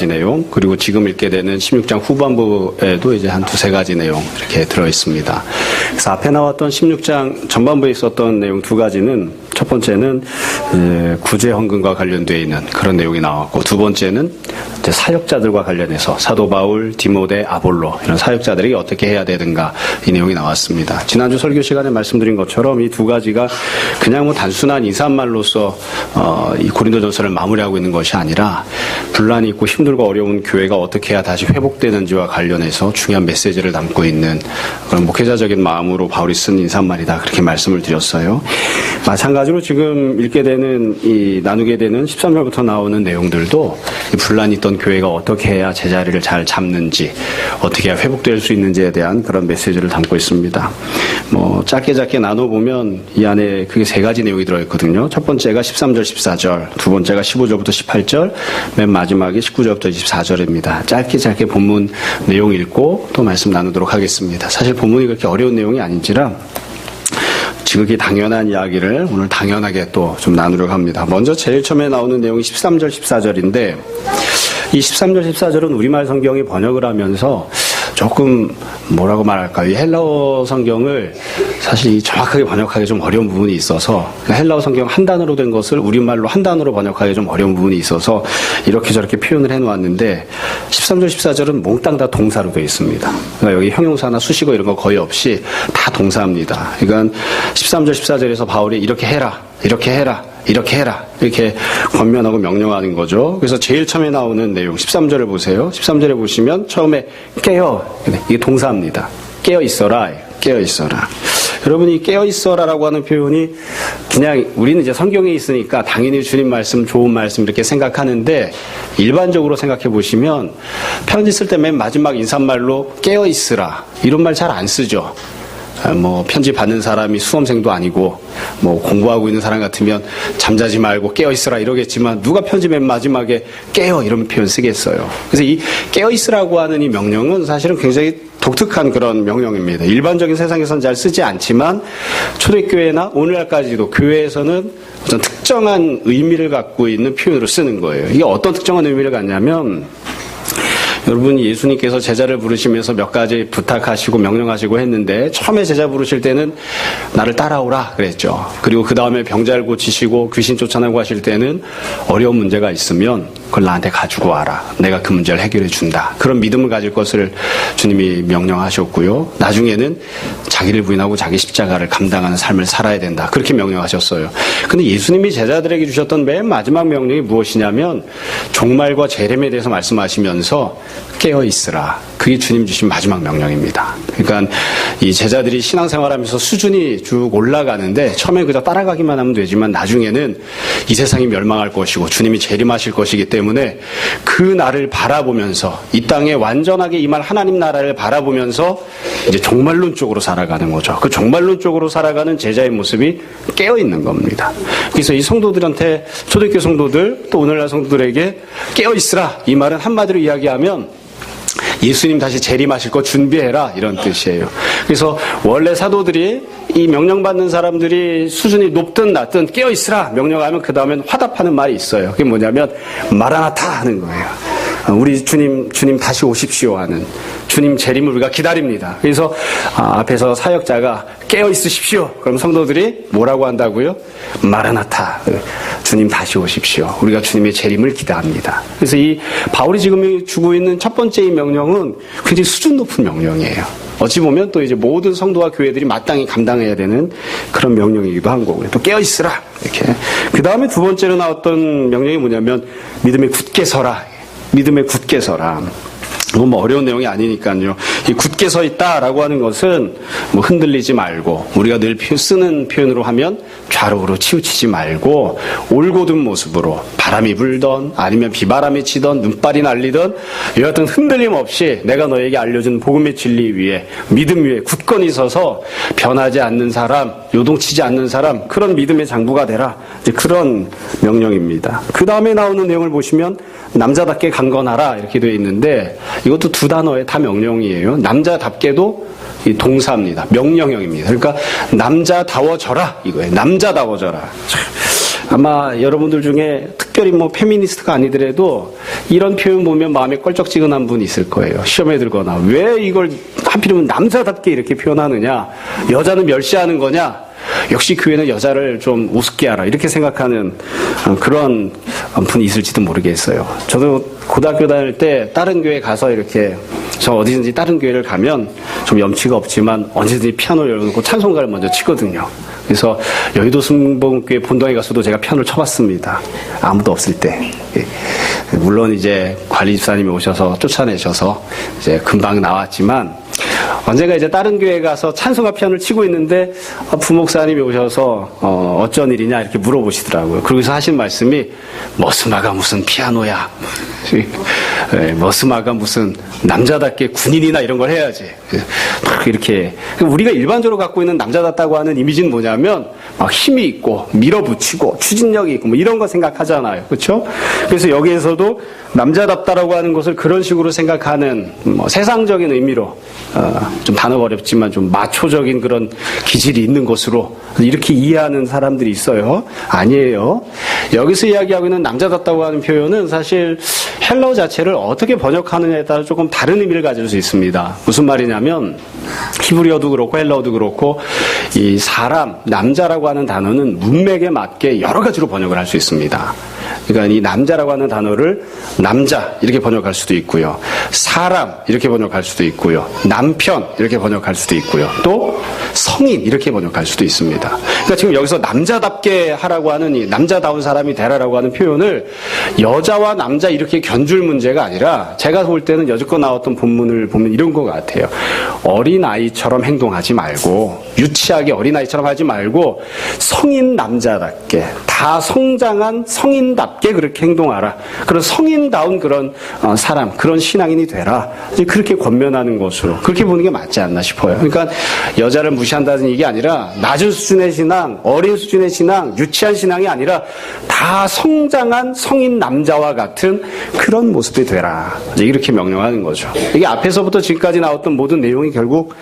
내용, 그리고 지금 읽게 되는 16장 후반부에도 이제 한 두세 가지 내용 이렇게 들어있습니다. 그래서 앞에 나왔던 16장 전반부에 있었던 내용 두 가지는, 첫 번째는 구제 헌금과 관련되어 있는 그런 내용이 나왔고, 두 번째는 이제 사역자들과 관련해서 사도 바울, 디모데, 아볼로 이런 사역자들이 어떻게 해야 되는가, 이 내용이 나왔습니다. 지난주 설교 시간에 말씀드린 것처럼 이 두 가지가 그냥 뭐 단순한 인사말로서 이 고린도전서를 마무리하고 있는 것이 아니라 분란이 있고 힘들고 어려운 교회가 어떻게 해야 다시 회복되는지와 관련해서 중요한 메시지를 담고 있는 그런 목회자적인 마음으로 바울이 쓴 인사말이다, 그렇게 말씀을 드렸어요. 마찬가지로 지금 읽게 되는, 나누게 되는 13절부터 나오는 내용들도 이 분란이 있던 교회가 어떻게 해야 제자리를 잘 잡는지, 어떻게 해야 회복될 수 있는지에 대한 그런 메시지를 담고 있습니다. 뭐 짧게 나눠보면 이 안에 그게 세 가지 내용이 들어있거든요. 첫 번째가 13절 14절, 두 번째가 15절부터 18절, 맨 마지막에 19절부터 24절입니다. 짧게 본문 내용 읽고 또 말씀 나누도록 하겠습니다. 사실 본문이 그렇게 어려운 내용이 아닌지라 지극히 당연한 이야기를 오늘 당연하게 또 좀 나누려고 합니다. 먼저 제일 처음에 나오는 내용이 13절 14절인데, 이 13절 14절은 우리말 성경이 번역을 하면서 조금 뭐라고 말할까요? 이 헬라어 성경을 사실 정확하게 번역하기 좀 어려운 부분이 있어서, 헬라어 성경 한 단어로 된 것을 우리말로 한 단어로 번역하기 좀 어려운 부분이 있어서 이렇게 저렇게 표현을 해놓았는데, 13절 14절은 몽땅 다 동사로 되어 있습니다. 그러니까 여기 형용사나 수식어 이런 거 거의 없이 다 동사입니다. 그러니까 13절 14절에서 바울이 이렇게 해라, 이렇게 해라, 이렇게 해라, 이렇게 권면하고 명령하는 거죠. 그래서 제일 처음에 나오는 내용 13절을 보세요. 13절에 보시면 처음에 깨어, 이게 동사입니다. 깨어 있어라, 깨어 있어라. 여러분이 깨어 있어라라고 하는 표현이 그냥 우리는 이제 성경에 있으니까 당연히 주님 말씀, 좋은 말씀 이렇게 생각하는데, 일반적으로 생각해 보시면 편지 쓸 때 맨 마지막 인사말로 깨어 있으라 이런 말 잘 안 쓰죠. 뭐 편지 받는 사람이 수험생도 아니고 뭐 공부하고 있는 사람 같으면 잠자지 말고 깨어 있으라 이러겠지만, 누가 편지 맨 마지막에 깨어 이런 표현 쓰겠어요. 그래서 이 깨어 있으라고 하는 이 명령은 사실은 굉장히 독특한 그런 명령입니다. 일반적인 세상에서는 잘 쓰지 않지만 초대교회나 오늘날까지도 교회에서는 어떤 특정한 의미를 갖고 있는 표현으로 쓰는 거예요. 이게 어떤 특정한 의미를 갖냐면, 여러분, 예수님께서 제자를 부르시면서 몇 가지 부탁하시고 명령하시고 했는데, 처음에 제자 부르실 때는 나를 따라오라 그랬죠. 그리고 그 다음에 병자를 고치시고 귀신 쫓아내고 하실 때는 어려운 문제가 있으면 그걸 나한테 가지고 와라, 내가 그 문제를 해결해 준다, 그런 믿음을 가질 것을 주님이 명령하셨고요. 나중에는 자기를 부인하고 자기 십자가를 감당하는 삶을 살아야 된다, 그렇게 명령하셨어요. 근데 예수님이 제자들에게 주셨던 맨 마지막 명령이 무엇이냐면, 종말과 재림에 대해서 말씀하시면서 깨어 있으라, 그게 주님 주신 마지막 명령입니다. 그러니까 이 제자들이 신앙생활하면서 수준이 쭉 올라가는데, 처음에 그저 따라가기만 하면 되지만 나중에는 이 세상이 멸망할 것이고 주님이 재림하실 것이기 때문에 그 날을 바라보면서, 이 땅에 완전하게 임할 하나님 나라를 바라보면서 이제 종말론 쪽으로 살아가는 거죠. 그 종말론 쪽으로 살아가는 제자의 모습이 깨어 있는 겁니다. 그래서 이 성도들한테, 초대교회 성도들 또 오늘날 성도들에게 깨어 있으라, 이 말은 한마디로 이야기하면 예수님 다시 재림하실 거 준비해라, 이런 뜻이에요. 그래서 원래 사도들이, 이 명령받는 사람들이 수준이 높든 낮든 깨어있으라 명령하면 그 다음엔 화답하는 말이 있어요. 그게 뭐냐면 마라나타 하는 거예요. 우리 주님 다시 오십시오 하는, 주님 재림을 우리가 기다립니다. 그래서 앞에서 사역자가 깨어 있으십시오, 그럼 성도들이 뭐라고 한다고요? 마라나타, 주님 다시 오십시오, 우리가 주님의 재림을 기대합니다. 그래서 이 바울이 지금 주고 있는 첫 번째 이 명령은 굉장히 수준 높은 명령이에요. 어찌 보면 또 이제 모든 성도와 교회들이 마땅히 감당해야 되는 그런 명령이기도 한 거고요. 또 깨어 있으라, 이렇게. 그 다음에 두 번째로 나왔던 명령이 뭐냐면 믿음에 굳게 서라. 믿음에 굳게 서라. 너무 어려운 내용이 아니니까요. 이 굳게 서 있다라고 하는 것은 뭐 흔들리지 말고, 우리가 늘 쓰는 표현으로 하면 좌로우로 치우치지 말고 올곧은 모습으로, 바람이 불던 아니면 비바람이 치던 눈발이 날리던 여하튼 흔들림 없이 내가 너에게 알려준 복음의 진리 위에, 믿음 위에 굳건히 서서 변하지 않는 사람, 요동치지 않는 사람, 그런 믿음의 장부가 되라, 이제 그런 명령입니다. 그 다음에 나오는 내용을 보시면 남자답게 강건하라 이렇게 되어 있는데, 이것도 두 단어의 다 명령이에요. 남자답게도 이 동사입니다. 명령형입니다. 그러니까 남자다워져라 이거예요. 남자다워져라. 아마 여러분들 중에 특별히 뭐 페미니스트가 아니더라도 이런 표현 보면 마음에 껄쩍지근한 분이 있을 거예요. 시험에 들거나 왜 이걸 하필이면 남자답게 이렇게 표현하느냐, 여자는 멸시하는 거냐, 역시 교회는 여자를 좀 우습게 하라 이렇게 생각하는 그런 분이 있을지도 모르겠어요. 저도 고등학교 다닐 때 다른 교회 가서 이렇게 저 어디든지 다른 교회를 가면 좀 염치가 없지만 언제든지 피아노를 열어놓고 찬송가를 먼저 치거든요. 그래서 여의도 순복음교회 본당에 가서도 제가 피아노를 쳐봤습니다. 아무도 없을 때. 물론 이제 관리 집사님이 오셔서 쫓아내셔서 이제 금방 나왔지만 언젠가 이제 다른 교회 가서 찬송가 피아노를 치고 있는데 부목사님이 오셔서 어쩐 일이냐 이렇게 물어보시더라고요. 그러고서 하신 말씀이 머스마가 무슨 피아노야. 머스마가 무슨 남자답게 군인이나 이런 걸 해야지. 이렇게 우리가 일반적으로 갖고 있는 남자답다고 하는 이미지는 뭐냐면 막 힘이 있고 밀어붙이고 추진력이 있고 뭐 이런 거 생각하잖아요. 그렇죠? 그래서 여기에서도 남자답다라고 하는 것을 그런 식으로 생각하는 뭐 세상적인 의미로 좀 단어가 어렵지만 좀 마초적인 그런 기질이 있는 것으로 이렇게 이해하는 사람들이 있어요. 아니에요. 여기서 이야기하고 있는 남자답다고 하는 표현은 사실 헬라어 자체를 어떻게 번역하느냐에 따라 조금 다른 의미를 가질 수 있습니다. 무슨 말이냐면 히브리어도 그렇고 헬라어도 그렇고 이 사람, 남자라고 하는 단어는 문맥에 맞게 여러 가지로 번역을 할 수 있습니다. 그러니까 이 남자라고 하는 단어를 남자 이렇게 번역할 수도 있고요. 사람 이렇게 번역할 수도 있고요. 남편 이렇게 번역할 수도 있고요. 또 성인 이렇게 번역할 수도 있습니다. 그러니까 지금 여기서 남자답게 하라고 하는 이 남자다운 사람이 되라라고 하는 표현을 여자와 남자 이렇게 견줄 문제가 아니라 제가 볼 때는 여지껏 나왔던 본문을 보면 이런 것 같아요. 어린아이처럼 행동하지 말고 유치하게 어린아이처럼 하지 말고 성인 남자답게 다 성장한 성인답게 그렇게 행동하라. 그런 성인다운 그런 사람, 그런 신앙인이 되라. 이제 그렇게 권면하는 것으로 그렇게 보는 게 맞지 않나 싶어요. 그러니까 여자를 무시한다는 얘기 아니라 낮은 수준의 신앙, 어린 수준의 신앙, 유치한 신앙이 아니라 다 성장한 성인 남자와 같은 그런 모습이 되라. 이제 이렇게 명령하는 거죠. 이게 앞에서부터 지금까지 나왔던 모든 내용이 결국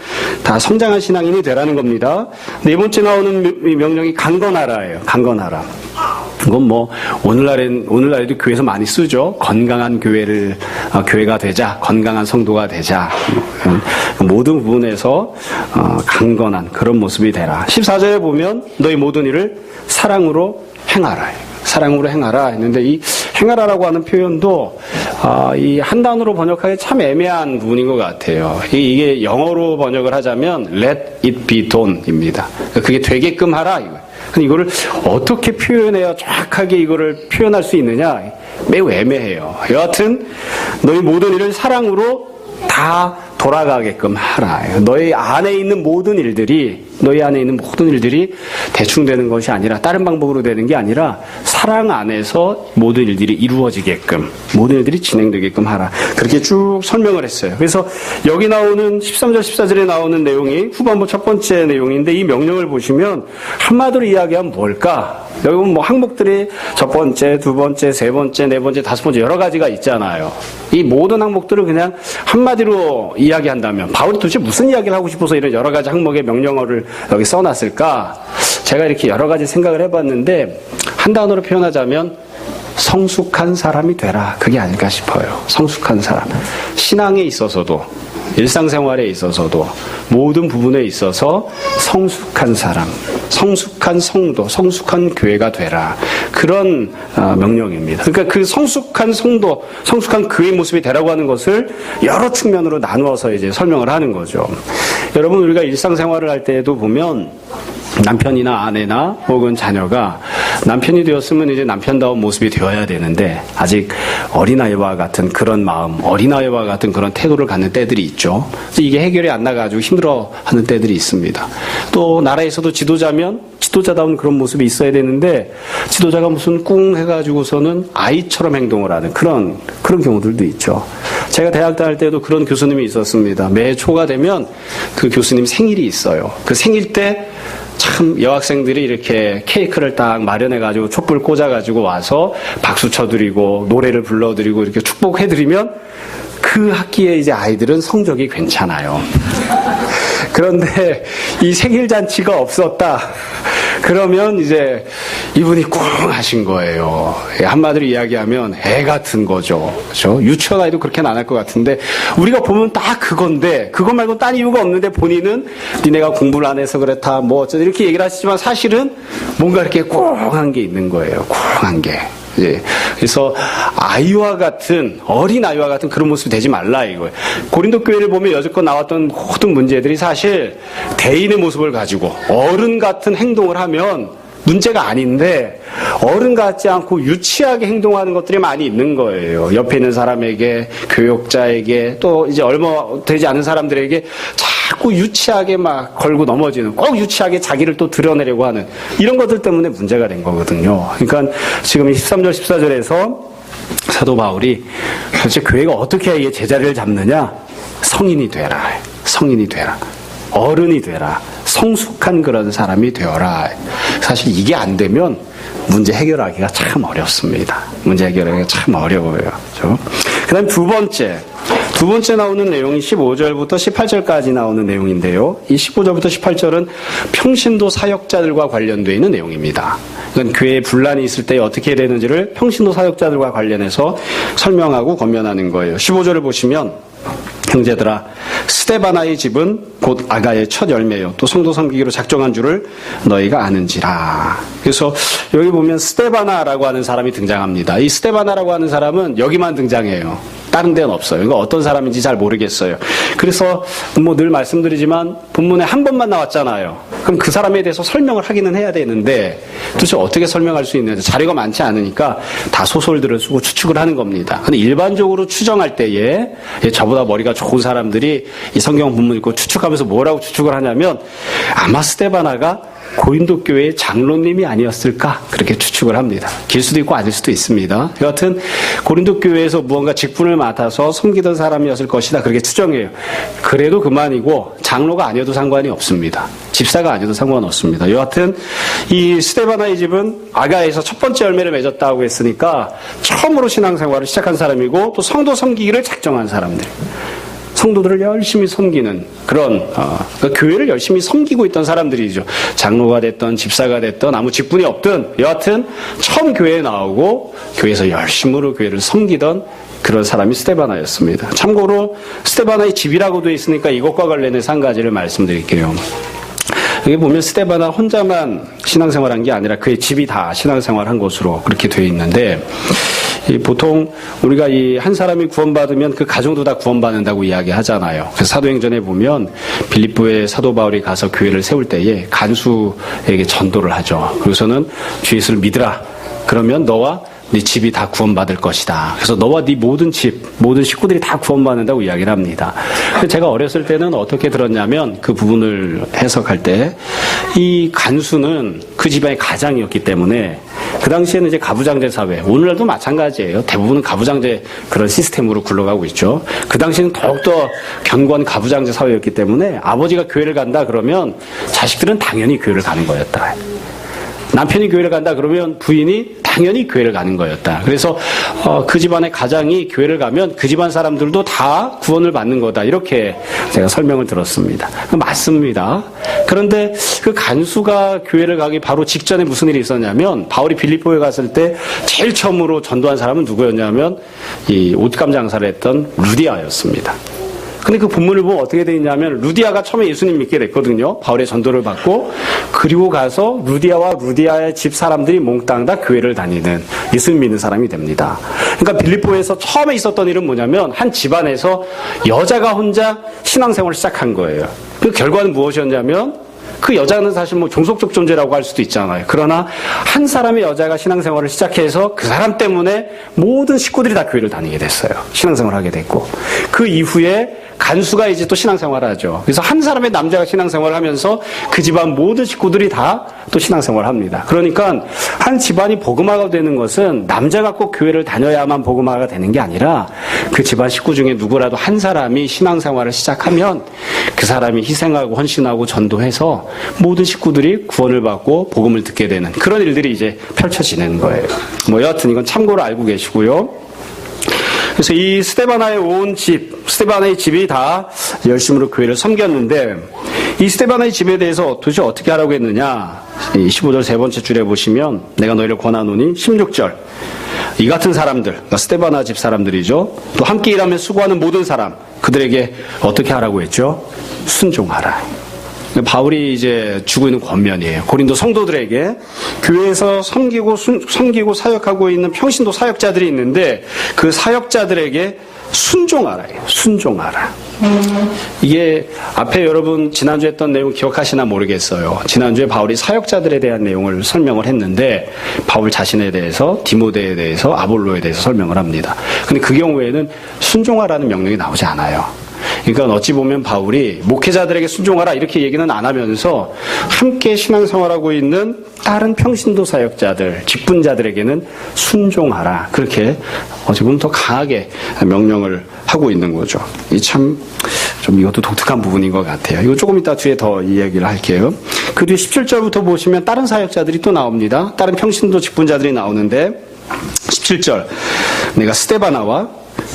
다 성장한 신앙인이 되라는 겁니다. 네 번째 나오는 명령이 강건하라예요. 강건하라. 이건 뭐 오늘날에도 교회에서 많이 쓰죠. 건강한 교회가 되자, 건강한 성도가 되자. 모든 부분에서 강건한 그런 모습이 되라. 14절에 보면 너희 모든 일을 사랑으로 행하라. 사랑으로 행하라 했는데 이 행하라라고 하는 표현도 이 한 단어로 번역하기 참 애매한 부분인 것 같아요. 이게 영어로 번역을 하자면 let it be done입니다. 그게 되게끔 하라 이거예요. 근데 이거를 어떻게 표현해야 정확하게 이거를 표현할 수 있느냐 매우 애매해요. 여하튼 너희 모든 일을 사랑으로 다 돌아가게끔 하라. 너희 안에 있는 모든 일들이 대충 되는 것이 아니라 다른 방법으로 되는 게 아니라 사랑 안에서 모든 일들이 이루어지게끔 모든 일들이 진행되게끔 하라. 그렇게 쭉 설명을 했어요. 그래서 여기 나오는 13절 14절에 나오는 내용이 후반부 첫 번째 내용인데 이 명령을 보시면 한마디로 이야기하면 뭘까? 여기 보면 뭐 항목들이 첫 번째, 두 번째, 세 번째, 네 번째, 다섯 번째 여러 가지가 있잖아요. 이 모든 항목들을 그냥 한마디로 이야기한다면 바울이 도대체 무슨 이야기를 하고 싶어서 이런 여러 가지 항목의 명령어를 여기 써놨을까? 제가 이렇게 여러 가지 생각을 해봤는데 한 단어로 표현하자면 성숙한 사람이 되라. 그게 아닐까 싶어요. 성숙한 사람. 신앙에 있어서도 일상생활에 있어서도 모든 부분에 있어서 성숙한 사람, 성숙한 성도, 성숙한 교회가 되라. 그런 명령입니다. 그러니까 그 성숙한 성도, 성숙한 교회 모습이 되라고 하는 것을 여러 측면으로 나누어서 이제 설명을 하는 거죠. 여러분 우리가 일상생활을 할 때에도 보면 남편이나 아내나 혹은 자녀가 남편이 되었으면 이제 남편다운 모습이 되어야 되는데 아직 어린아이와 같은 그런 마음, 어린아이와 같은 그런 태도를 갖는 때들이 있죠. 이게 해결이 안 나가지고 힘들어하는 때들이 있습니다. 또 나라에서도 지도자면 지도자다운 그런 모습이 있어야 되는데 지도자가 무슨 꿍 해가지고서는 아이처럼 행동을 하는 그런 경우들도 있죠. 제가 대학 다닐 때도 그런 교수님이 있었습니다. 매 초가 되면 그 교수님 생일이 있어요. 그 생일 때 참 여학생들이 이렇게 케이크를 딱 마련해가지고 촛불 꽂아가지고 와서 박수 쳐드리고 노래를 불러드리고 이렇게 축복해드리면 그 학기에 이제 아이들은 성적이 괜찮아요. 그런데 이 생일 잔치가 없었다. 그러면 이제 이분이 꿍 하신 거예요. 한마디로 이야기하면 애 같은 거죠. 그렇죠? 유치원 아이도 그렇게는 안 할 것 같은데 우리가 보면 딱 그건데 그거 말고 딴 이유가 없는데 본인은 니네가 공부를 안 해서 그렇다 뭐 어쩌다 이렇게 얘기를 하시지만 사실은 뭔가 이렇게 꿍한 게 있는 거예요. 꿍한 게. 예. 그래서 아이와 같은 어린 아이와 같은 그런 모습이 되지 말라 이거예요. 고린도 교회를 보면 여지껏 나왔던 모든 문제들이 사실 대인의 모습을 가지고 어른 같은 행동을 하면 문제가 아닌데 어른 같지 않고 유치하게 행동하는 것들이 많이 있는 거예요. 옆에 있는 사람에게, 교역자에게, 또 이제 얼마 되지 않은 사람들에게 자꾸 유치하게 막 걸고 넘어지는, 꼭 유치하게 자기를 또 드러내려고 하는 이런 것들 때문에 문제가 된 거거든요. 그러니까 지금 13절, 14절에서 사도 바울이 도대체 교회가 어떻게 해야 제자리를 잡느냐? 성인이 되라. 성인이 되라. 어른이 되라. 성숙한 그런 사람이 되어라. 사실 이게 안 되면 문제 해결하기가 참 어렵습니다. 문제 해결하기가 참 어려워요. 그렇죠? 그 다음 두 번째 나오는 내용이 15절부터 18절까지 나오는 내용인데요. 이 15절부터 18절은 평신도 사역자들과 관련되어 있는 내용입니다. 그러니까 교회에 분란이 있을 때 어떻게 해야 되는지를 평신도 사역자들과 관련해서 설명하고 권면하는 거예요. 15절을 보시면 형제들아 스데바나의 집은 곧 아가의 첫 열매요 또 성도 섬기기로 작정한 줄을 너희가 아는지라. 그래서 여기 보면 스데바나라고 하는 사람이 등장합니다. 이 스데바나라고 하는 사람은 여기만 등장해요. 다른 데는 없어요. 그러니까 어떤 사람인지 잘 모르겠어요. 그래서 뭐 늘 말씀드리지만 본문에 한 번만 나왔잖아요. 그럼 그 사람에 대해서 설명을 하기는 해야 되는데 도대체 어떻게 설명할 수 있는지 자료가 많지 않으니까 다 소설들을 쓰고 추측을 하는 겁니다. 근데 일반적으로 추정할 때에 저보다 머리가 좋은 사람들이 이 성경 본문 읽고 추측하면서 뭐라고 추측을 하냐면 아마 스데바나가 고린도 교회의 장로님이 아니었을까 그렇게 추측을 합니다. 길 수도 있고 아닐 수도 있습니다. 여하튼 고린도 교회에서 무언가 직분을 맡아서 섬기던 사람이었을 것이다 그렇게 추정해요. 그래도 그만이고 장로가 아니어도 상관이 없습니다. 집사가 아니어도 상관없습니다. 여하튼 이 스데바나의 집은 아가에서 첫 번째 열매를 맺었다고 했으니까 처음으로 신앙생활을 시작한 사람이고 또 성도 섬기기를 작정한 사람들. 성도들을 열심히 섬기는 그런 그러니까 교회를 열심히 섬기고 있던 사람들이죠. 장로가 됐던 집사가 됐던 아무 직분이 없든 여하튼 처음 교회에 나오고 교회에서 열심으로 교회를 섬기던 그런 사람이 스데바나였습니다. 참고로 스데바나의 집이라고 되어 있으니까 이것과 관련해서 한 가지를 말씀드릴게요. 여기 보면 스데바나 혼자만 신앙생활한 게 아니라 그의 집이 다 신앙생활한 것으로 그렇게 되어 있는데 보통 우리가 이 한 사람이 구원받으면 그 가정도 다 구원받는다고 이야기하잖아요. 그래서 사도행전에 보면 빌립보에 사도 바울이 가서 교회를 세울 때에 간수에게 전도를 하죠. 그래서는 주 예수를 믿으라. 그러면 너와 네 집이 다 구원받을 것이다. 그래서 너와 네 모든 집, 모든 식구들이 다 구원받는다고 이야기를 합니다. 제가 어렸을 때는 어떻게 들었냐면 그 부분을 해석할 때 이 간수는 그 집안의 가장이었기 때문에 그 당시에는 이제 가부장제 사회, 오늘날도 마찬가지예요. 대부분은 가부장제 그런 시스템으로 굴러가고 있죠. 그 당시에는 더욱더 견고한 가부장제 사회였기 때문에 아버지가 교회를 간다 그러면 자식들은 당연히 교회를 가는 거였다. 남편이 교회를 간다 그러면 부인이 당연히 교회를 가는 거였다. 그래서 그 집안의 가장이 교회를 가면 그 집안 사람들도 다 구원을 받는 거다. 이렇게 제가 설명을 들었습니다. 맞습니다. 그런데 그 간수가 교회를 가기 바로 직전에 무슨 일이 있었냐면 바울이 빌립보에 갔을 때 제일 처음으로 전도한 사람은 누구였냐면 이 옷감 장사를 했던 루디아였습니다. 근데 그 본문을 보면 어떻게 되어 있냐면 루디아가 처음에 예수님 믿게 됐거든요. 바울의 전도를 받고 그리고 가서 루디아와 루디아의 집 사람들이 몽땅 다 교회를 다니는 예수님 믿는 사람이 됩니다. 그러니까 빌립보에서 처음에 있었던 일은 뭐냐면 한 집안에서 여자가 혼자 신앙생활을 시작한 거예요. 그 결과는 무엇이었냐면 그 여자는 사실 뭐 종속적 존재라고 할 수도 있잖아요. 그러나 한 사람의 여자가 신앙생활을 시작해서 그 사람 때문에 모든 식구들이 다 교회를 다니게 됐어요. 신앙생활을 하게 됐고 그 이후에 간수가 이제 또 신앙생활을 하죠. 그래서 한 사람의 남자가 신앙생활을 하면서 그 집안 모든 식구들이 다 또 신앙생활을 합니다. 그러니까 한 집안이 복음화가 되는 것은 남자가 꼭 교회를 다녀야만 복음화가 되는 게 아니라 그 집안 식구 중에 누구라도 한 사람이 신앙생활을 시작하면 그 사람이 희생하고 헌신하고 전도해서 모든 식구들이 구원을 받고 복음을 듣게 되는 그런 일들이 이제 펼쳐지는 거예요. 뭐 여하튼 이건 참고로 알고 계시고요. 그래서 이 스데바나의 온 집, 스데바나의 집이 다 열심으로 교회를 섬겼는데 이 스데바나의 집에 대해서 도대체 어떻게 하라고 했느냐. 15절 세 번째 줄에 보시면 내가 너희를 권하노니 16절 이 같은 사람들, 그러니까 스데바나 집 사람들이죠. 또 함께 일하며 수고하는 모든 사람, 그들에게 어떻게 하라고 했죠? 순종하라. 바울이 이제 주고 있는 권면이에요. 고린도 성도들에게 교회에서 섬기고 사역하고 있는 평신도 사역자들이 있는데 그 사역자들에게 순종하라. 순종하라. 이게 앞에 여러분 지난주에 했던 내용 기억하시나 모르겠어요. 지난주에 바울이 사역자들에 대한 내용을 설명을 했는데 바울 자신에 대해서, 디모데에 대해서, 아볼로에 대해서 설명을 합니다. 근데 그 경우에는 순종하라는 명령이 나오지 않아요. 그러니까 어찌 보면 바울이 목회자들에게 순종하라 이렇게 얘기는 안 하면서 함께 신앙생활하고 있는 다른 평신도 사역자들, 직분자들에게는 순종하라. 그렇게 어찌 보면 더 강하게 명령을 하고 있는 거죠. 이 참 좀 이것도 독특한 부분인 것 같아요. 이거 조금 이따 뒤에 더 이야기를 할게요. 그 뒤에 17절부터 보시면 다른 사역자들이 또 나옵니다. 다른 평신도 직분자들이 나오는데 17절 내가 스데바나와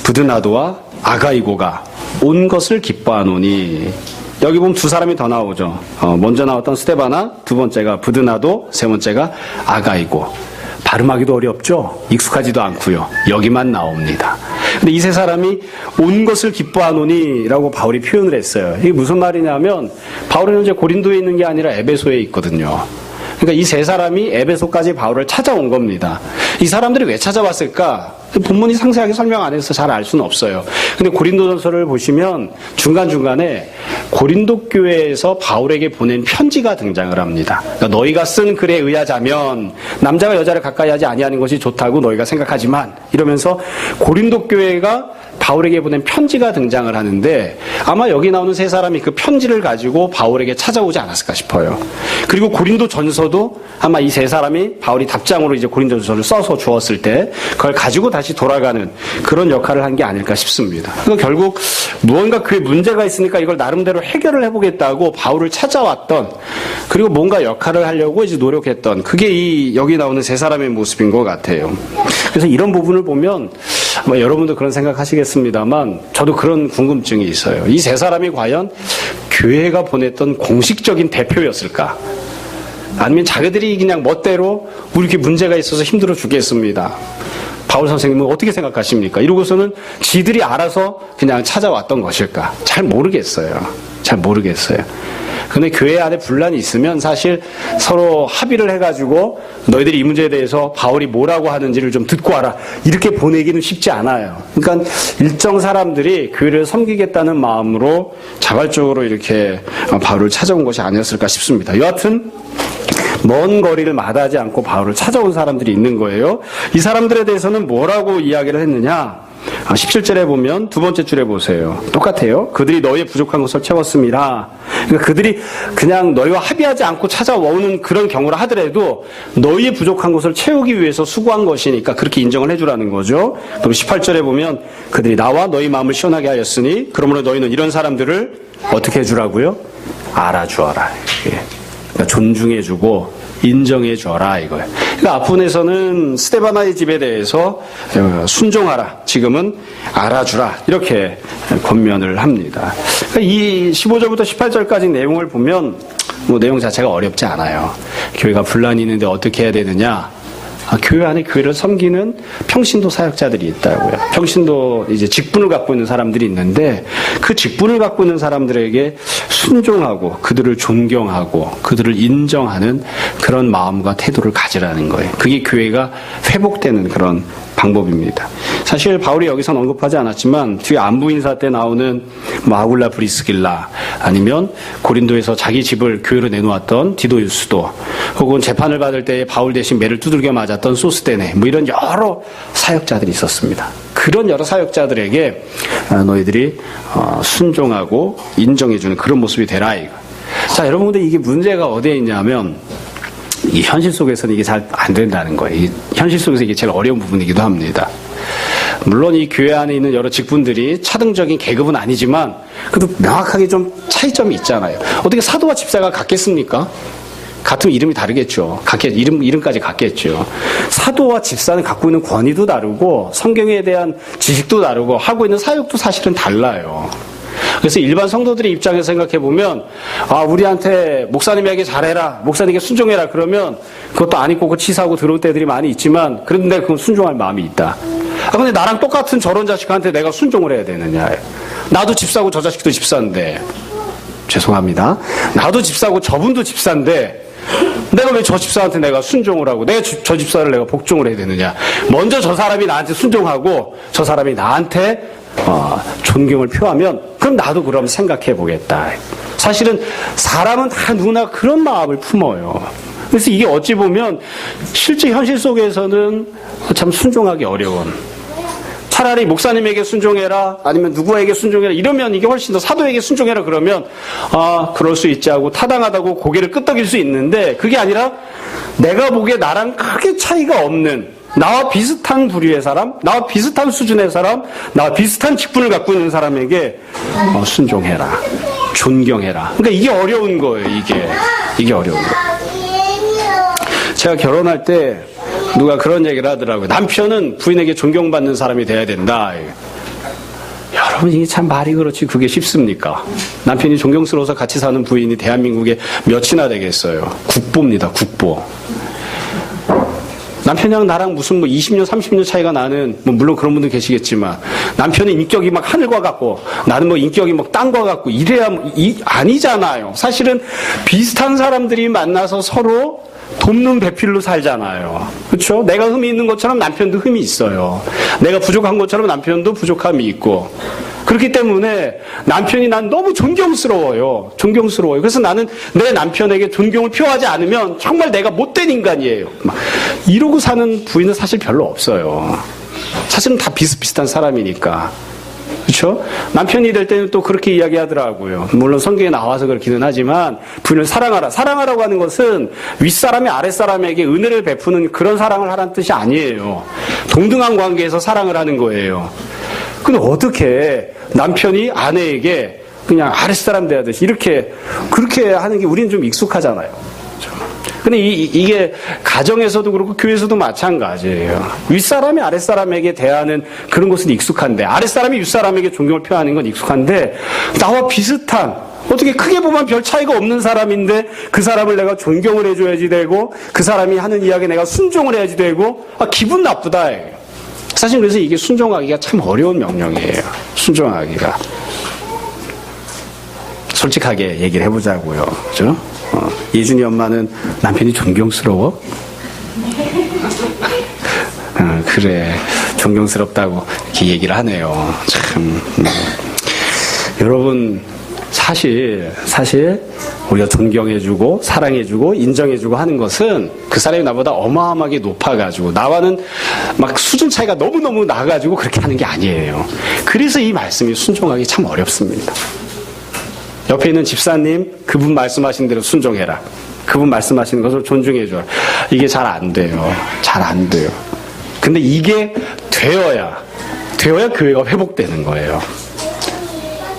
부드나도와 아가이고가 온 것을 기뻐하노니 여기 보면 두 사람이 더 나오죠. 먼저 나왔던 스데바나, 두 번째가 부드나도, 세 번째가 아가이고. 발음하기도 어렵죠. 익숙하지도 않고요. 여기만 나옵니다. 근데 이 세 사람이 온 것을 기뻐하노니라고 바울이 표현을 했어요. 이게 무슨 말이냐면 바울은 현재 고린도에 있는 게 아니라 에베소에 있거든요. 그러니까 이 세 사람이 에베소까지 바울을 찾아온 겁니다. 이 사람들이 왜 찾아왔을까? 본문이 상세하게 설명 안 해서 잘 알 수는 없어요. 근데 고린도전서를 보시면 중간중간에 고린도 교회에서 바울에게 보낸 편지가 등장을 합니다. 그러니까 너희가 쓴 글에 의하자면 남자가 여자를 가까이 하지 아니하는 것이 좋다고 너희가 생각하지만 이러면서 고린도 교회가 바울에게 보낸 편지가 등장을 하는데 아마 여기 나오는 세 사람이 그 편지를 가지고 바울에게 찾아오지 않았을까 싶어요. 그리고 고린도 전서도 아마 이 세 사람이 바울이 답장으로 이제 고린도 전서를 써서 주었을 때 그걸 가지고 다시 돌아가는 그런 역할을 한 게 아닐까 싶습니다. 그러니까 결국 무언가 그에 문제가 있으니까 이걸 나름대로 해결을 해보겠다고 바울을 찾아왔던 그리고 뭔가 역할을 하려고 이제 노력했던 그게 이 여기 나오는 세 사람의 모습인 것 같아요. 그래서 이런 부분을 보면 아마 여러분도 그런 생각하시겠습니다만 저도 그런 궁금증이 있어요. 이 세 사람이 과연 교회가 보냈던 공식적인 대표였을까? 아니면 자기들이 그냥 멋대로 우리 이렇게 문제가 있어서 힘들어 죽겠습니다. 바울 선생님은 어떻게 생각하십니까? 이러고서는 지들이 알아서 그냥 찾아왔던 것일까? 잘 모르겠어요. 잘 모르겠어요. 근데 교회 안에 분란이 있으면 사실 서로 합의를 해가지고 너희들이 이 문제에 대해서 바울이 뭐라고 하는지를 좀 듣고 와라. 이렇게 보내기는 쉽지 않아요. 그러니까 일정 사람들이 교회를 섬기겠다는 마음으로 자발적으로 이렇게 바울을 찾아온 것이 아니었을까 싶습니다. 여하튼 먼 거리를 마다하지 않고 바울을 찾아온 사람들이 있는 거예요. 이 사람들에 대해서는 뭐라고 이야기를 했느냐? 17절에 보면 두 번째 줄에 보세요. 똑같아요. 그들이 너희의 부족한 것을 채웠습니다. 그러니까 그들이 그냥 너희와 합의하지 않고 찾아오는 그런 경우라 하더라도 너희의 부족한 것을 채우기 위해서 수고한 것이니까 그렇게 인정을 해주라는 거죠. 그리고 18절에 보면 그들이 나와 너희 마음을 시원하게 하였으니 그러므로 너희는 이런 사람들을 어떻게 해주라고요? 알아주어라. 그러니까 존중해주고 인정해줘라 이거예요. 그러니까 앞부분에서는 스데바나의 집에 대해서 순종하라, 지금은 알아주라 이렇게 권면을 합니다. 그러니까 이 15절부터 18절까지 내용을 보면 뭐 내용 자체가 어렵지 않아요. 교회가 분란이 있는데 어떻게 해야 되느냐? 교회 안에 교회를 섬기는 평신도 사역자들이 있다고요. 평신도 이제 직분을 갖고 있는 사람들이 있는데 그 직분을 갖고 있는 사람들에게 순종하고 그들을 존경하고 그들을 인정하는 그런 마음과 태도를 가지라는 거예요. 그게 교회가 회복되는 그런 방법입니다. 사실 바울이 여기선 언급하지 않았지만 뒤에 안부 인사 때 나오는 아굴라 브리스길라 아니면 고린도에서 자기 집을 교회로 내놓았던 디도유스도 혹은 재판을 받을 때 바울 대신 매를 두들겨 맞았던 소스테네 뭐 이런 여러 사역자들이 있었습니다. 그런 여러 사역자들에게 너희들이 순종하고 인정해주는 그런 모습이 되라 이거. 자, 여러분들 이게 문제가 어디에 있냐면 이 현실 속에서는 이게 잘 안 된다는 거예요. 이 현실 속에서 이게 제일 어려운 부분이기도 합니다. 물론 이 교회 안에 있는 여러 직분들이 차등적인 계급은 아니지만 그래도 명확하게 좀 차이점이 있잖아요. 어떻게 사도와 집사가 같겠습니까? 같으면 이름이 다르겠죠. 이름까지 같겠죠. 사도와 집사는 갖고 있는 권위도 다르고 성경에 대한 지식도 다르고 하고 있는 사역도 사실은 달라요. 그래서 일반 성도들의 입장에서 생각해보면 우리한테 목사님에게 잘해라, 목사님에게 순종해라 그러면 그것도 안 입고 치사하고 들어올 때들이 많이 있지만 그런데 그건 순종할 마음이 있다. 근데 나랑 똑같은 저런 자식한테 내가 순종을 해야 되느냐. 나도 집사고 저 자식도 집사인데, 죄송합니다, 나도 집사고 저분도 집사인데 내가 왜 저 집사한테 내가 순종을 하고 내가 저 집사를 내가 복종을 해야 되느냐. 먼저 저 사람이 나한테 순종하고 저 사람이 나한테 존경을 표하면 그럼 나도 그럼 생각해 보겠다. 사실은 사람은 다 누구나 그런 마음을 품어요. 그래서 이게 어찌 보면 실제 현실 속에서는 참 순종하기 어려운, 차라리 목사님에게 순종해라 아니면 누구에게 순종해라 이러면 이게 훨씬 더, 사도에게 순종해라 그러면 그럴 수 있지 하고 타당하다고 고개를 끄덕일 수 있는데, 그게 아니라 내가 보기에 나랑 크게 차이가 없는, 나와 비슷한 부류의 사람, 나와 비슷한 수준의 사람, 나와 비슷한 직분을 갖고 있는 사람에게 순종해라, 존경해라. 그러니까 이게 어려운 거예요. 이게 어려운 거예요. 제가 결혼할 때 누가 그런 얘기를 하더라고요. 남편은 부인에게 존경받는 사람이 돼야 된다. 여러분, 이게 참 말이 그렇지 그게 쉽습니까? 남편이 존경스러워서 같이 사는 부인이 대한민국에 몇이나 되겠어요. 국보입니다. 국보. 남편이랑 나랑 무슨 20년, 30년 차이가 나는, 물론 그런 분들 계시겠지만, 남편의 인격이 막 하늘과 같고, 나는 인격이 막 땅과 같고, 이래야, 아니잖아요. 사실은 비슷한 사람들이 만나서 서로 돕는 배필로 살잖아요. 그렇죠? 내가 흠이 있는 것처럼 남편도 흠이 있어요. 내가 부족한 것처럼 남편도 부족함이 있고. 그렇기 때문에 남편이 난 너무 존경스러워요. 그래서 나는 내 남편에게 존경을 표하지 않으면 정말 내가 못된 인간이에요. 이러고 사는 부인은 사실 별로 없어요. 사실은 다 비슷비슷한 사람이니까. 그렇죠? 남편이 될 때는 또 그렇게 이야기하더라고요. 물론 성경에 나와서 그렇기는 하지만 부인을 사랑하라. 사랑하라고 하는 것은 윗사람이 아랫사람에게 은혜를 베푸는 그런 사랑을 하라는 뜻이 아니에요. 동등한 관계에서 사랑을 하는 거예요. 근데 어떻게 남편이 아내에게 그냥 아랫사람 대하듯이 그렇게 하는 게 우리는 좀 익숙하잖아요. 근데 이게 가정에서도 그렇고 교회에서도 마찬가지예요. 윗사람이 아랫사람에게 대하는 그런 것은 익숙한데, 아랫사람이 윗사람에게 존경을 표하는 건 익숙한데, 나와 비슷한, 어떻게 크게 보면 별 차이가 없는 사람인데 그 사람을 내가 존경을 해줘야지 되고, 그 사람이 하는 이야기에 내가 순종을 해야지 되고, 기분 나쁘다. 사실 그래서 이게 순종하기가 참 어려운 명령이에요. 순종하기가. 솔직하게 얘기를 해보자고요. 그죠? 예준이 엄마는 남편이 존경스러워? 그래, 존경스럽다고 이렇게 얘기를 하네요. 참. 여러분, 사실 우리가 존경해주고 사랑해주고 인정해주고 하는 것은 그 사람이 나보다 어마어마하게 높아가지고 나와는 막 수준 차이가 너무너무 나가지고 그렇게 하는 게 아니에요. 그래서 이 말씀이 순종하기 참 어렵습니다. 옆에 있는 집사님, 그분 말씀하신 대로 순종해라. 그분 말씀하시는 것을 존중해줘라. 이게 잘 안 돼요. 잘 안 돼요. 근데 이게 되어야 교회가 회복되는 거예요.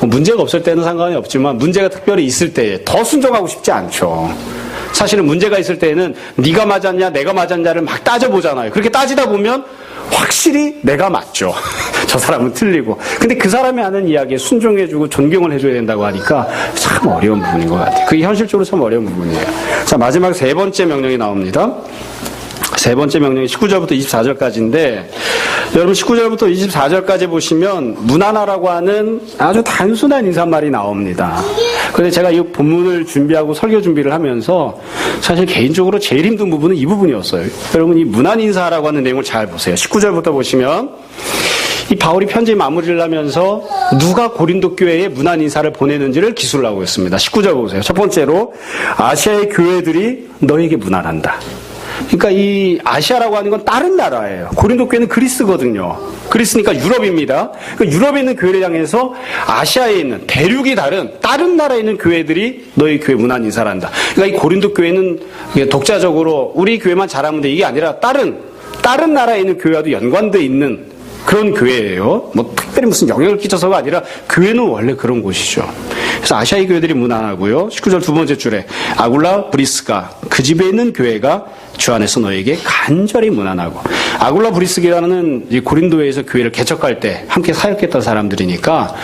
문제가 없을 때는 상관이 없지만 문제가 특별히 있을 때에 더 순종하고 싶지 않죠. 사실은 문제가 있을 때에는 네가 맞았냐 내가 맞았냐를 막 따져보잖아요. 그렇게 따지다 보면 확실히 내가 맞죠. 저 사람은 틀리고. 근데 그 사람이 하는 이야기에 순종해주고 존경을 해줘야 된다고 하니까 참 어려운 부분인 것 같아요. 그게 현실적으로 참 어려운 부분이에요. 자, 마지막 세 번째 명령이 나옵니다. 세 번째 명령이 19절부터 24절까지인데, 여러분 19절부터 24절까지 보시면 문하나라고 하는 아주 단순한 인사말이 나옵니다. 그런데 제가 이 본문을 준비하고 설교 준비를 하면서 사실 개인적으로 제일 힘든 부분은 이 부분이었어요. 여러분, 이 문안 인사라고 하는 내용을 잘 보세요. 19절부터 보시면 이 바울이 편지 마무리를 하면서 누가 고린도 교회에 문안 인사를 보내는지를 기술을 하고 있습니다. 19절 보세요. 첫 번째로 아시아의 교회들이 너에게 문안한다. 그러니까 이 아시아라고 하는 건 다른 나라예요. 고린도 교회는 그리스거든요. 그리스니까 유럽입니다. 그러니까 유럽에 있는 교회를 향해서 아시아에 있는 대륙이 다른 나라에 있는 교회들이 너희 교회 문안 인사를 한다. 그러니까 이 고린도 교회는 독자적으로 우리 교회만 잘하면 돼, 이게 아니라 다른 나라에 있는 교회와도 연관되어 있는 그런 교회예요. 특별히 무슨 영향을 끼쳐서가 아니라 교회는 원래 그런 곳이죠. 그래서 아시아의 교회들이 무난하고요. 19절 두 번째 줄에 아굴라 브리스가 그 집에 있는 교회가 주 안에서 너에게 간절히 무난하고. 아굴라 브리스가는 이 고린도에서 교회를 개척할 때 함께 사역했던 사람들이니까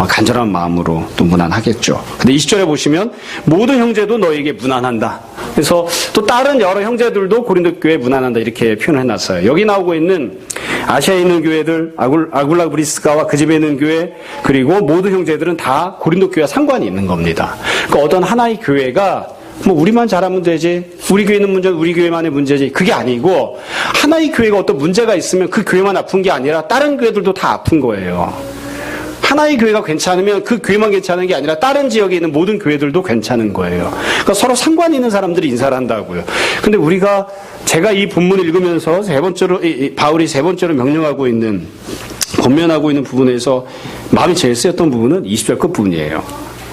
간절한 마음으로 또 무난하겠죠. 근데 20절에 보시면 모든 형제도 너에게 무난한다. 그래서 또 다른 여러 형제들도 고린도 교회에 무난한다 이렇게 표현해놨어요. 여기 나오고 있는 아시아에 있는 교회들, 아굴라 브리스가와 그 집에 있는 교회, 그리고 모든 형제들은 다 고린도 교회와 상관이 있는 겁니다. 그러니까 어떤 하나의 교회가 뭐 우리만 잘하면 되지, 우리 교회는 문제, 우리 교회만의 문제지, 그게 아니고 하나의 교회가 어떤 문제가 있으면 그 교회만 아픈 게 아니라 다른 교회들도 다 아픈 거예요. 하나의 교회가 괜찮으면 그 교회만 괜찮은 게 아니라 다른 지역에 있는 모든 교회들도 괜찮은 거예요. 그러니까 서로 상관이 있는 사람들이 인사를 한다고요. 근데 제가 이 본문을 읽으면서 바울이 세 번째로 명령하고 있는, 권면하고 있는 부분에서 마음이 제일 쓰였던 부분은 20절 끝부분이에요.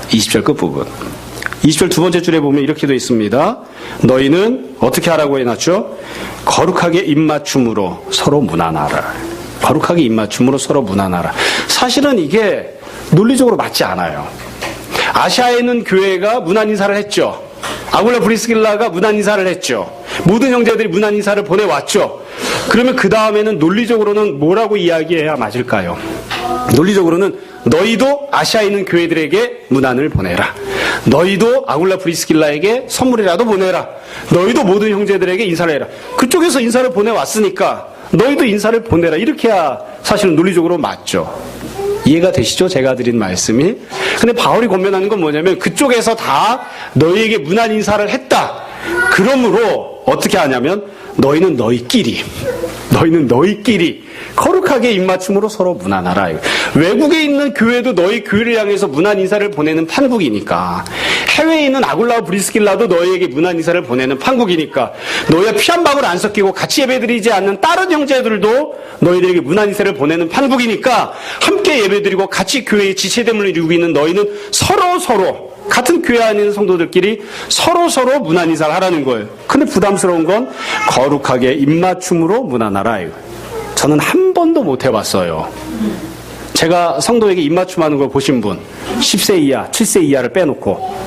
20절 끝부분. 20절 두 번째 줄에 보면 이렇게 되어 있습니다. 너희는 어떻게 하라고 해놨죠? 거룩하게 입맞춤으로 서로 무난하라. 거룩하게 입맞춤으로 서로 무난하라. 사실은 이게 논리적으로 맞지 않아요. 아시아에 있는 교회가 무난 인사를 했죠. 아굴라 브리스길라가 무난 인사를 했죠. 모든 형제들이 무난 인사를 보내왔죠. 그러면 그 다음에는 논리적으로는 뭐라고 이야기해야 맞을까요? 논리적으로는 너희도 아시아에 있는 교회들에게 문안을 보내라. 너희도 아굴라 브리스길라에게 선물이라도 보내라. 너희도 모든 형제들에게 인사를 해라. 그쪽에서 인사를 보내왔으니까 너희도 인사를 보내라. 이렇게 해야 사실은 논리적으로 맞죠. 이해가 되시죠? 제가 드린 말씀이. 근데 바울이 권면하는 건 뭐냐면 그쪽에서 다 너희에게 문안 인사를 했다. 그러므로 어떻게 하냐면 너희는 너희끼리 거룩하게 입맞춤으로 서로 문안하라. 외국에 있는 교회도 너희 교회를 향해서 문안 인사를 보내는 판국이니까, 해외에 있는 아굴라와 브리스길라도 너희에게 문안 인사를 보내는 판국이니까, 너희가 피 한 방울 안 섞이고 같이 예배드리지 않는 다른 형제들도 너희들에게 문안 인사를 보내는 판국이니까 함께 예배드리고 같이 교회의 지체됨을 이루고 있는 너희는 서로 같은 교회 안에 있는 성도들끼리 서로 문안 인사를 하라는 거예요. 근데 부담스러운 건 거룩하게 입맞춤으로 문안하라. 저는 한 번도 못 해봤어요. 제가 성도에게 입맞춤하는 걸 보신 분, 10세 이하, 7세 이하를 빼놓고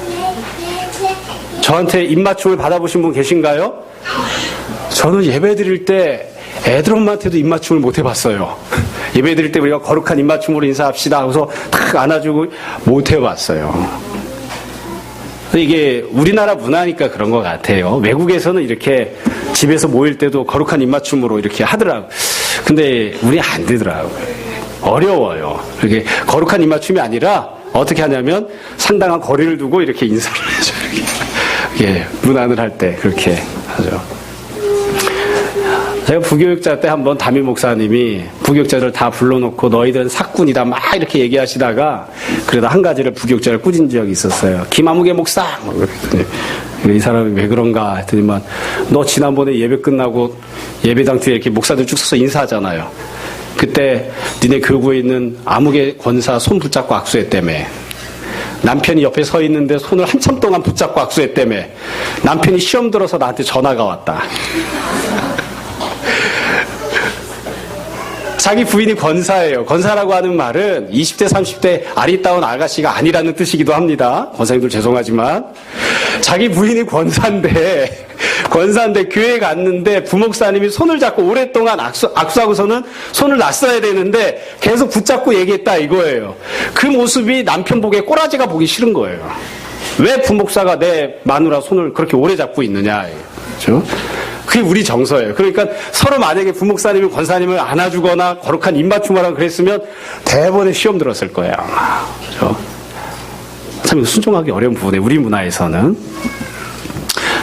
저한테 입맞춤을 받아보신 분 계신가요? 저는 예배 드릴 때 애들 엄마한테도 입맞춤을 못 해봤어요. 예배 드릴 때 우리가 거룩한 입맞춤으로 인사합시다 하고서 탁 안아주고 못 해봤어요. 이게 우리나라 문화니까 그런 것 같아요. 외국에서는 이렇게 집에서 모일 때도 거룩한 입맞춤으로 이렇게 하더라고요. 근데 우리 안 되더라고요. 어려워요. 이렇게 거룩한 입맞춤이 아니라 어떻게 하냐면 상당한 거리를 두고 이렇게 인사를 해줘요. 이렇게 문안을 할 때 그렇게 하죠. 제가 부교육자 때 한번 담임 목사님이 부교육자들 다 불러놓고 너희들은 사꾼이다 막 이렇게 얘기하시다가 그러다 한 가지를 부교육자를 꾸진 적이 있었어요. 김아무개 목사! 그랬더니 이 사람이 왜 그런가 했더니만 너 지난번에 예배 끝나고 예배당 뒤에 이렇게 목사들 쭉 서서 인사하잖아요. 그때 니네 교구에 있는 아무개 권사 손 붙잡고 악수했다며. 남편이 옆에 서 있는데 손을 한참 동안 붙잡고 악수했다며. 남편이 시험 들어서 나한테 전화가 왔다. 자기 부인이 권사예요. 권사라고 하는 말은 20대, 30대 아리따운 아가씨가 아니라는 뜻이기도 합니다. 권사님들 죄송하지만. 자기 부인이 권사인데 교회에 갔는데 부목사님이 손을 잡고 오랫동안 악수하고서는 손을 놨어야 되는데 계속 붙잡고 얘기했다 이거예요. 그 모습이 남편 보기에 꼬라지가 보기 싫은 거예요. 왜 부목사가 내 마누라 손을 그렇게 오래 잡고 있느냐. 그렇죠? 그게 우리 정서예요. 그러니까 서로 만약에 부목사님이 권사님을 안아주거나 거룩한 입맞춤하라고 그랬으면 대번에 시험 들었을 거예요. 그렇죠? 참 순종하기 어려운 부분에 우리 문화에서는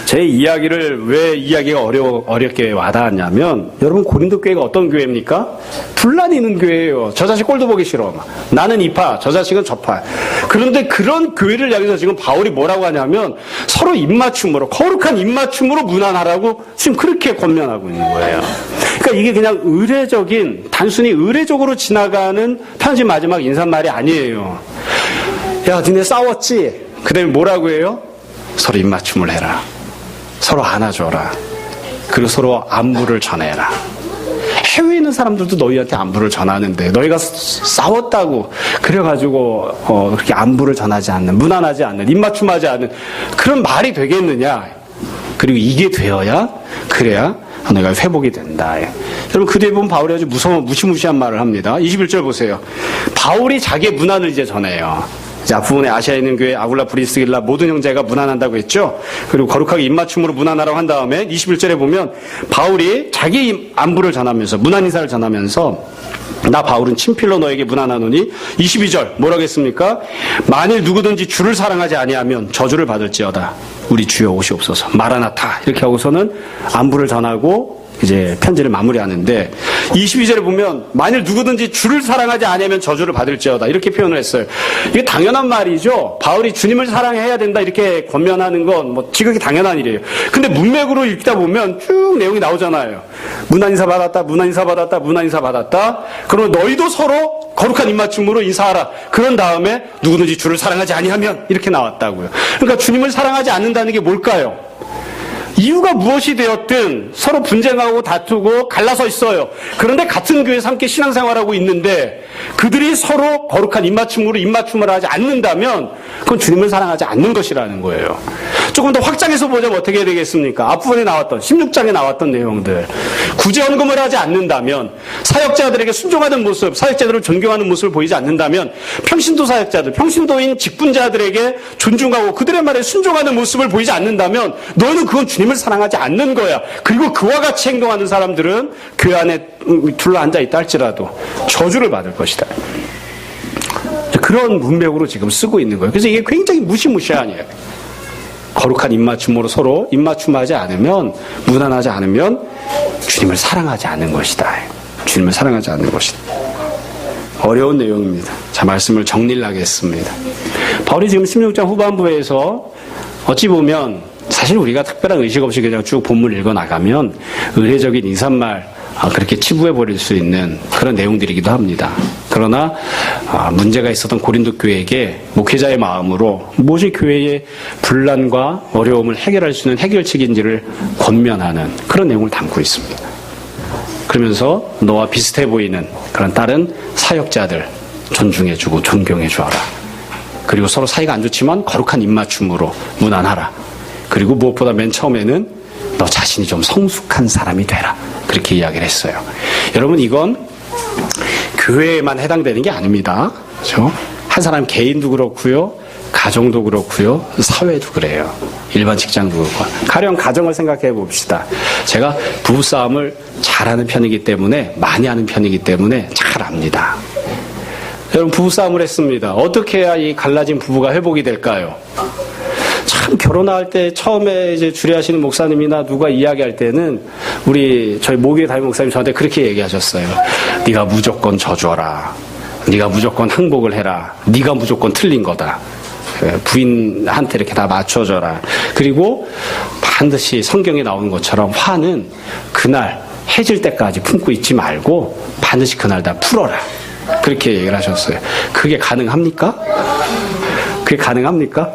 제 이야기를 왜 이야기가 어렵게 와닿았냐면 여러분 고린도 교회가 어떤 교회입니까? 분란이는 교회예요. 저 자식 꼴도 보기 싫어. 나는 이파, 저 자식은 저파. 그런데 그런 교회를 향해서 지금 바울이 뭐라고 하냐면 서로 입맞춤으로 거룩한 입맞춤으로 문안하라고 지금 그렇게 권면하고 있는 거예요. 그러니까 이게 그냥 단순히 의례적으로 지나가는 편지 마지막 인사말이 아니에요. 야, 니네 싸웠지? 그 다음에 뭐라고 해요? 서로 입맞춤을 해라. 서로 안아줘라. 그리고 서로 안부를 전해라. 해외에 있는 사람들도 너희한테 안부를 전하는데 너희가 싸웠다고 그래가지고 그렇게 안부를 전하지 않는, 무난하지 않는, 입맞춤하지 않는 그런 말이 되겠느냐. 그리고 이게 되어야, 그래야 너희가 회복이 된다. 여러분, 그 뒤에 보면 바울이 아주 무시무시한 말을 합니다. 21절 보세요. 바울이 자기의 문안을 이제 전해요. 앞부분에 아시아에 있는 교회 아굴라, 브리스길라 모든 형제가 문안한다고 했죠. 그리고 거룩하게 입맞춤으로 문안하라고 한 다음에 21절에 보면 바울이 자기 안부를 전하면서, 문안 인사를 전하면서, 나 바울은 친필로 너에게 문안하노니 22절 뭐라고 했습니까? 만일 누구든지 주를 사랑하지 아니하면 저주를 받을지어다. 우리 주여 오시옵소서. 마라나타. 이렇게 하고서는 안부를 전하고 이제 편지를 마무리하는데, 22절에 보면 만일 누구든지 주를 사랑하지 않으면 저주를 받을지어다 이렇게 표현을 했어요. 이게 당연한 말이죠. 바울이 주님을 사랑해야 된다 이렇게 권면하는 건 뭐 지극히 당연한 일이에요. 근데 문맥으로 읽다 보면 쭉 내용이 나오잖아요. 문안 인사 받았다, 문안 인사 받았다, 문안 인사 받았다. 그러면 너희도 서로 거룩한 입맞춤으로 인사하라. 그런 다음에 누구든지 주를 사랑하지 아니하면 이렇게 나왔다고요. 그러니까 주님을 사랑하지 않는다는 게 뭘까요? 이유가 무엇이 되었든 서로 분쟁하고 다투고 갈라서 있어요. 그런데 같은 교회에서 함께 신앙생활하고 있는데 그들이 서로 거룩한 입맞춤으로 입맞춤을 하지 않는다면 그건 주님을 사랑하지 않는 것이라는 거예요. 조금 더 확장해서 보자면 어떻게 되겠습니까? 앞부분에 나왔던 16장에 나왔던 내용들, 구제헌금을 하지 않는다면, 사역자들에게 순종하는 모습, 사역자들을 존경하는 모습을 보이지 않는다면, 평신도 사역자들, 평신도인 직분자들에게 존중하고 그들의 말에 순종하는 모습을 보이지 않는다면 너는 그건 주님을 사랑하지 않는 거야. 그리고 그와 같이 행동하는 사람들은 교회 안에 둘러앉아 있다 할지라도 저주를 받을 것이다. 그런 문맥으로 지금 쓰고 있는 거예요. 그래서 이게 굉장히 무시무시한 이에요. 거룩한 입맞춤으로 서로 입맞춤하지 않으면, 무난하지 않으면 주님을 사랑하지 않는 것이다. 주님을 사랑하지 않는 것이다. 어려운 내용입니다. 자, 말씀을 정리를 하겠습니다. 바울이 지금 16장 후반부에서 어찌 보면 사실 우리가 특별한 의식 없이 그냥 쭉 본문을 읽어나가면 의례적인 인사말 그렇게 치부해버릴 수 있는 그런 내용들이기도 합니다. 그러나 문제가 있었던 고린도 교회에게 목회자의 마음으로 무엇이 교회의 분란과 어려움을 해결할 수 있는 해결책인지를 권면하는 그런 내용을 담고 있습니다. 그러면서 너와 비슷해 보이는 그런 다른 사역자들 존중해주고 존경해주어라. 그리고 서로 사이가 안 좋지만 거룩한 입맞춤으로 문안하라. 그리고 무엇보다 맨 처음에는 너 자신이 좀 성숙한 사람이 되라. 그렇게 이야기를 했어요. 여러분, 이건 교회에만 해당되는 게 아닙니다. 그렇죠? 한 사람 개인도 그렇고요, 가정도 그렇고요, 사회도 그래요. 일반 직장도 그렇고. 가령 가정을 생각해 봅시다. 제가 부부싸움을 잘하는 편이기 때문에, 많이 하는 편이기 때문에 잘 압니다. 여러분, 부부싸움을 했습니다. 어떻게 해야 이 갈라진 부부가 회복이 될까요? 참, 결혼할 때 처음에 이제 주례하시는 목사님이나 누가 이야기할 때는 저희 모교회 담임 목사님 저한테 그렇게 얘기하셨어요. 네가 무조건 져줘라. 네가 무조건 항복을 해라. 네가 무조건 틀린 거다. 부인한테 이렇게 다 맞춰줘라. 그리고 반드시 성경에 나오는 것처럼 화는 그날 해질 때까지 품고 있지 말고 반드시 그날 다 풀어라. 그렇게 얘기를 하셨어요. 그게 가능합니까? 그게 가능합니까?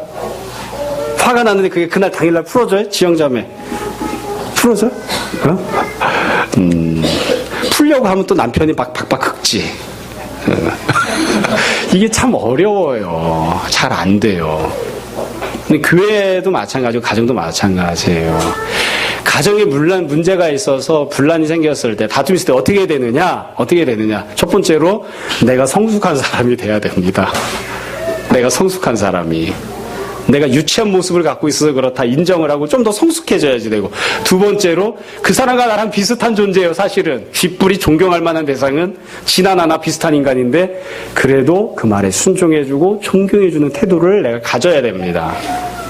화가 났는데 그게 그날 당일날 풀어줘요? 지영자매 풀어줘요? 풀려고 하면 또 남편이 박박 긁지. 이게 참 어려워요. 잘 안 돼요. 근데 교회도 마찬가지고 가정도 마찬가지예요. 가정에 문제가 있어서 분란이 생겼을 때, 다툼이 있을 때 어떻게 되느냐? 첫 번째로 내가 성숙한 사람이 돼야 됩니다. 내가 성숙한 사람이. 내가 유치한 모습을 갖고 있어서 그렇다 인정을 하고 좀 더 성숙해져야지 되고, 두 번째로 그 사람과 나랑 비슷한 존재예요. 사실은 쥐뿔이 존경할 만한 대상은 지나 나나 비슷한 인간인데 그래도 그 말에 순종해주고 존경해주는 태도를 내가 가져야 됩니다.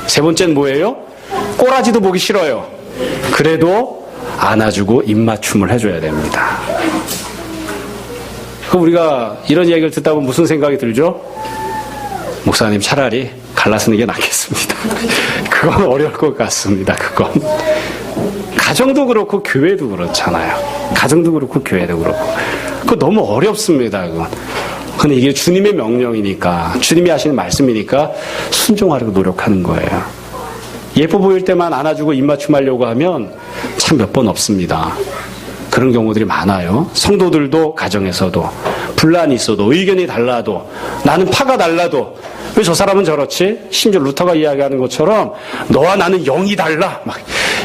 세 번째는 뭐예요? 꼬라지도 보기 싫어요. 그래도 안아주고 입맞춤을 해줘야 됩니다. 그럼 우리가 이런 이야기를 듣다 보면 무슨 생각이 들죠? 목사님, 차라리 갈라서는 게 낫겠습니다. 그건 어려울 것 같습니다. 그건 가정도 그렇고 교회도 그렇잖아요. 가정도 그렇고 교회도 그렇고 그거 너무 어렵습니다. 그건. 근데 이게 주님의 명령이니까, 주님이 하시는 말씀이니까 순종하려고 노력하는 거예요. 예뻐 보일 때만 안아주고 입맞춤하려고 하면 참 몇 번 없습니다. 그런 경우들이 많아요. 성도들도 가정에서도 분란이 있어도 의견이 달라도 나는 파가 달라도 왜 저 사람은 저렇지? 심지어 루터가 이야기하는 것처럼 너와 나는 영이 달라 막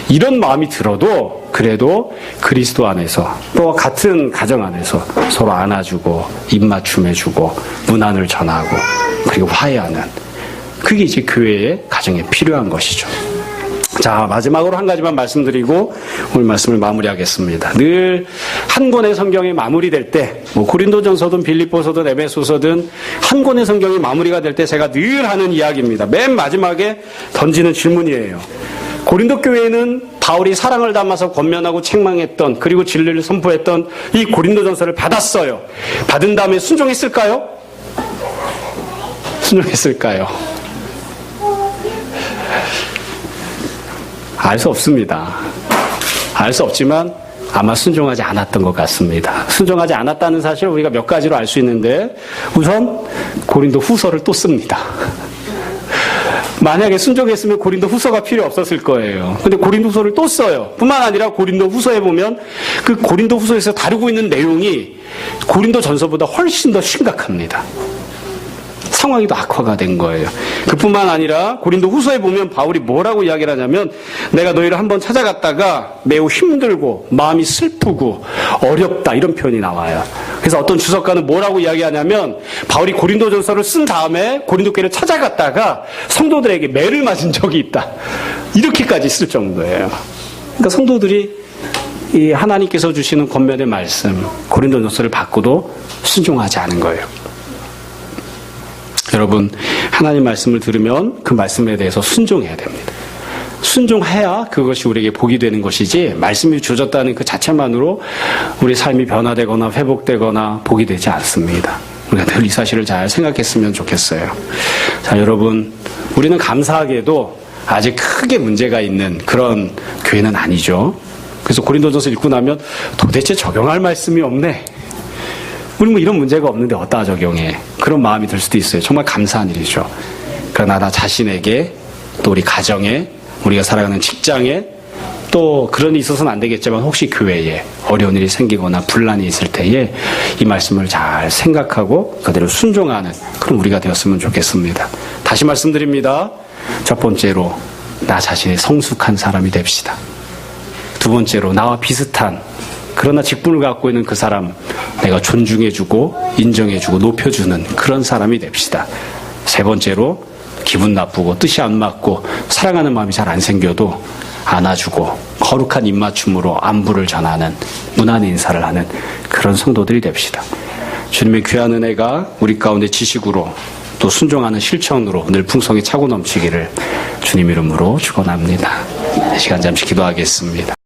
이런 마음이 들어도 그래도 그리스도 안에서 또 같은 가정 안에서 서로 안아주고 입맞춤해주고 문안을 전하고 그리고 화해하는 그게 이제 교회의 가정에 필요한 것이죠. 자, 마지막으로 한 가지만 말씀드리고 오늘 말씀을 마무리하겠습니다. 늘 한 권의 성경이 마무리될 때, 고린도전서든 빌립보서든 에베소서든 한 권의 성경이 마무리가 될 때 제가 늘 하는 이야기입니다. 맨 마지막에 던지는 질문이에요. 고린도 교회는 바울이 사랑을 담아서 권면하고 책망했던 그리고 진리를 선포했던 이 고린도전서를 받았어요. 받은 다음에 순종했을까요? 순종했을까요? 알 수 없습니다. 알 수 없지만 아마 순종하지 않았던 것 같습니다. 순종하지 않았다는 사실을 우리가 몇 가지로 알 수 있는데 우선 고린도 후서를 또 씁니다. 만약에 순종했으면 고린도 후서가 필요 없었을 거예요. 근데 고린도 후서를 또 써요. 뿐만 아니라 고린도 후서에 보면 그 고린도 후서에서 다루고 있는 내용이 고린도 전서보다 훨씬 더 심각합니다. 상황이 더 악화가 된 거예요. 그뿐만 아니라 고린도 후서에 보면 바울이 뭐라고 이야기를 하냐면 내가 너희를 한번 찾아갔다가 매우 힘들고 마음이 슬프고 어렵다 이런 표현이 나와요. 그래서 어떤 주석가는 뭐라고 이야기하냐면 바울이 고린도전서를 쓴 다음에 고린도 교회를 찾아갔다가 성도들에게 매를 맞은 적이 있다. 이렇게까지 쓸 정도예요. 그러니까 성도들이 이 하나님께서 주시는 권면의 말씀 고린도전서를 받고도 순종하지 않은 거예요. 여러분 하나님 말씀을 들으면 그 말씀에 대해서 순종해야 됩니다. 순종해야 그것이 우리에게 복이 되는 것이지 말씀이 주어졌다는 그 자체만으로 우리 삶이 변화되거나 회복되거나 복이 되지 않습니다. 우리가 늘 이 사실을 잘 생각했으면 좋겠어요. 자, 여러분 우리는 감사하게도 아직 크게 문제가 있는 그런 교회는 아니죠. 그래서 고린도전서 읽고 나면 도대체 적용할 말씀이 없네. 우리 이런 문제가 없는데 어디다 적용해? 그런 마음이 들 수도 있어요. 정말 감사한 일이죠. 그러나 나 자신에게 또 우리 가정에 우리가 살아가는 직장에 또 그런 일이 있어서는 안 되겠지만 혹시 교회에 어려운 일이 생기거나 분란이 있을 때에 이 말씀을 잘 생각하고 그대로 순종하는 그런 우리가 되었으면 좋겠습니다. 다시 말씀드립니다. 첫 번째로 나 자신의 성숙한 사람이 됩시다. 두 번째로 나와 비슷한 그러나 직분을 갖고 있는 그 사람 내가 존중해주고 인정해주고 높여주는 그런 사람이 됩시다. 세 번째로 기분 나쁘고 뜻이 안 맞고 사랑하는 마음이 잘 안 생겨도 안아주고 거룩한 입맞춤으로 안부를 전하는 문안의 인사를 하는 그런 성도들이 됩시다. 주님의 귀한 은혜가 우리 가운데 지식으로 또 순종하는 실천으로 늘 풍성히 차고 넘치기를 주님 이름으로 축원합니다. 이 시간 잠시 기도하겠습니다.